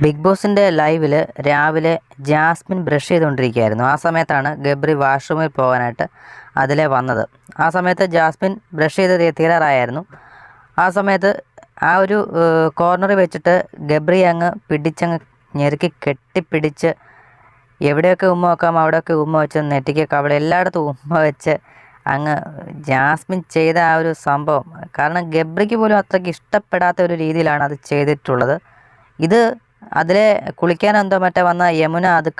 Big ബോസിൻ്റെ ലൈവിൽ രാവിലെ ജാസ്മിൻ ബ്രഷ് ചെയ്തുകൊണ്ടിരിക്കുകയായിരുന്നു. ആ സമയത്താണ് ഗബ്രി വാഷ്റൂമിൽ പോകാനായിട്ട് അതിലെ വന്നത്. ആ സമയത്ത് ജാസ്മിൻ ബ്രഷ് ചെയ്ത് തീരാറായിരുന്നു. ആ സമയത്ത് ആ ഒരു കോർണറിൽ വെച്ചിട്ട് ഗബ്രി അങ്ങ് പിടിച്ചങ്ങ് ഞെരുക്കി കെട്ടിപ്പിടിച്ച് എവിടെയൊക്കെ ഉമ്മ വെക്കാം അവിടെയൊക്കെ ഉമ്മ വെച്ച് നെറ്റിക്കൊക്കെ അവിടെ എല്ലായിടത്തും ഉമ്മ വെച്ച് അങ്ങ് ജാസ്മിൻ ചെയ്ത ആ ഒരു സംഭവം, കാരണം ഗബ്രിക്ക് പോലും അത്രയ്ക്ക് ഇഷ്ടപ്പെടാത്ത ഒരു രീതിയിലാണ് അത് ചെയ്തിട്ടുള്ളത്. ഇത് അതിലെ കുളിക്കാനെന്തോ മറ്റേ വന്ന യമുന അത്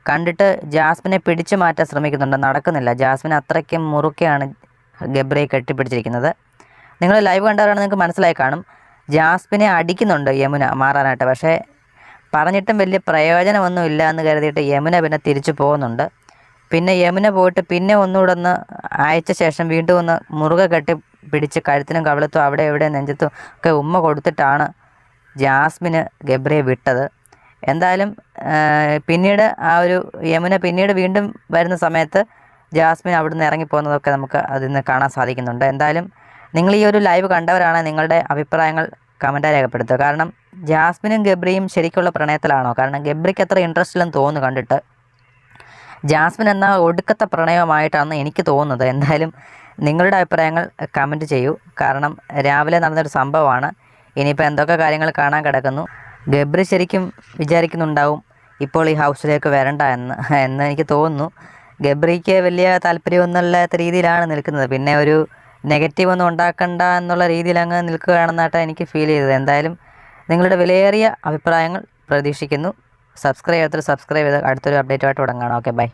കണ്ടിട്ട് ജാസ്മിനെ പിടിച്ചു മാറ്റാൻ ശ്രമിക്കുന്നുണ്ട്, നടക്കുന്നില്ല. ജാസ്മിൻ അത്രയ്ക്കും മുറുക്കെയാണ് ഗബ്രിയെ കെട്ടിപ്പിടിച്ചിരിക്കുന്നത്. നിങ്ങൾ ലൈവ് കണ്ടവരാണ് നിങ്ങൾക്ക് മനസ്സിലായി കാണും. ജാസ്മിനെ അടിക്കുന്നുണ്ട് യമുന മാറാനായിട്ട്, പക്ഷേ പറഞ്ഞിട്ടും വലിയ പ്രയോജനമൊന്നും ഇല്ല എന്ന് കരുതിയിട്ട് യമുന പിന്നെ തിരിച്ചു പോകുന്നുണ്ട്. പിന്നെ യമുന പോയിട്ട് പിന്നെ ഒന്നുകൂടെ ഒന്ന് അയച്ച ശേഷം വീണ്ടും ഒന്ന് മുറുകെ കെട്ടി പിടിച്ച് കഴുത്തിനും കവിളത്തും അവിടെ എവിടെ നെഞ്ചത്തും ഒക്കെ ഉമ്മ കൊടുത്തിട്ടാണ് ജാസ്മിന് ഗബ്രിയെ വിട്ടത്. എന്തായാലും പിന്നീട് ആ ഒരു യമുന പിന്നീട് വീണ്ടും വരുന്ന സമയത്ത് ജാസ്മിൻ അവിടുന്ന് ഇറങ്ങിപ്പോകുന്നതൊക്കെ നമുക്ക് അതിൽ നിന്ന് കാണാൻ സാധിക്കുന്നുണ്ട്. എന്തായാലും നിങ്ങൾ ഈ ഒരു ലൈവ് കണ്ടവരാണ്, നിങ്ങളുടെ അഭിപ്രായങ്ങൾ കമൻറ്റായി രേഖപ്പെടുത്തുക. കാരണം ജാസ്മിനും ഗബ്രിയും ശരിക്കുള്ള പ്രണയത്തിലാണോ? കാരണം ഗബ്രിക്ക് അത്ര ഇൻട്രസ്റ്റ് ഇല്ലെന്ന് തോന്നുന്നു കണ്ടിട്ട്. ജാസ്മിൻ എന്ന ഒടുക്കത്തെ പ്രണയമായിട്ടാണ് എനിക്ക് തോന്നുന്നത്. എന്തായാലും നിങ്ങളുടെ അഭിപ്രായങ്ങൾ കമൻറ്റ് ചെയ്യൂ. കാരണം രാവിലെ നടന്നൊരു സംഭവമാണ്. ഇനിയിപ്പോൾ എന്തൊക്കെ കാര്യങ്ങൾ കാണാൻ കിടക്കുന്നു. ഗബ്രി ശരിക്കും വിചാരിക്കുന്നുണ്ടാവും ഇപ്പോൾ ഈ ഹൗസിലേക്ക് വരണ്ട എന്ന് എനിക്ക് തോന്നുന്നു. ഗബ്രിക്ക് വലിയ താല്പര്യമൊന്നുമില്ലാത്ത രീതിയിലാണ് നിൽക്കുന്നത്. പിന്നെ ഒരു നെഗറ്റീവ് ഒന്നും ഉണ്ടാക്കണ്ട എന്നുള്ള രീതിയിൽ അങ്ങ് നിൽക്കുകയാണെന്നായിട്ടാണ് എനിക്ക് ഫീൽ ചെയ്തത്. എന്തായാലും നിങ്ങളുടെ വിലയേറിയ അഭിപ്രായങ്ങൾ പ്രതീക്ഷിക്കുന്നു. സബ്സ്ക്രൈബ് ചെയ്ത് അടുത്തൊരു അപ്ഡേറ്റുമായിട്ട് തുടങ്ങാം. Okay, by.